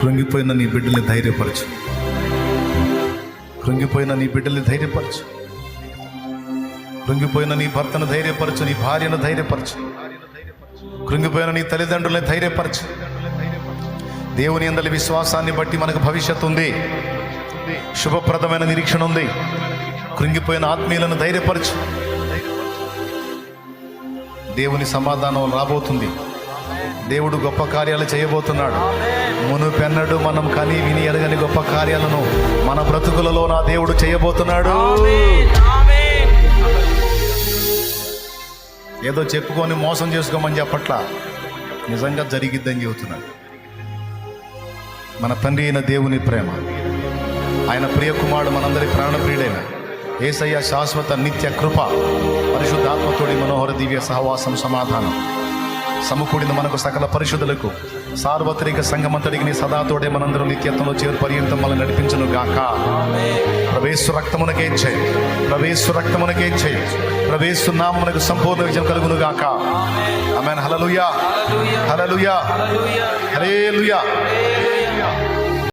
కృంగిపోయిన నీ బిడ్డల్ని ధైర్యపరచు. కృంగిపోయిన నీ బిడ్డల్ని ధైర్యపరచు. కృంగిపోయిన నీ భర్తను ధైర్యపరచు. నీ భార్యను ధైర్యపరచు. కృంగిపోయిన నీ తల్లిదండ్రులని ధైర్యపరచు. దేవుని యందలి విశ్వాసాన్ని బట్టి మనకు భవిష్యత్తు ఉంది, శుభప్రదమైన నిరీక్షణ ఉంది. కృంగిపోయిన ఆత్మీయులను ధైర్యపరచు. దేవుని సమాధానం రాబోతుంది. దేవుడు గొప్ప కార్యాలు చేయబోతున్నాడు. మునుపెన్నడు మనం కని విని ఎరగని గొప్ప కార్యాలను మన బ్రతుకులలో నా దేవుడు చేయబోతున్నాడు. ఏదో చెప్పుకొని మోసం చేసుకోమని చెప్పట్లా, నిజంగా జరిగిద్దని చెబుతున్నాడు. మన తండ్రి అయిన దేవుని ప్రేమ, ఆయన ప్రియ కుమారుడు, మనందరి ప్రాణప్రియుడైన యేసయ్య శాశ్వత నిత్య కృప, పరిశుద్ధాత్మతోడి మనోహర దివ్య సహవాసం, సమాధానం సమకూడిన మనకు సకల పరిశుద్ధులకు సార్వత్రిక సంఘమంతడికి నీ సదాతోడే మనందరూ నిత్యత్వంలో చేరు పర్యంతం మనం నడిపించును గాక. ప్రవేశు రక్తమునకే జై, ప్రవేశు రక్తమునకే జై, ప్రవేశు నామమునకు సంపూర్ణ విజయం కలుగును గాక. ఆమేన్. హల్లెలూయా, హల్లెలూయా, హల్లెలూయా.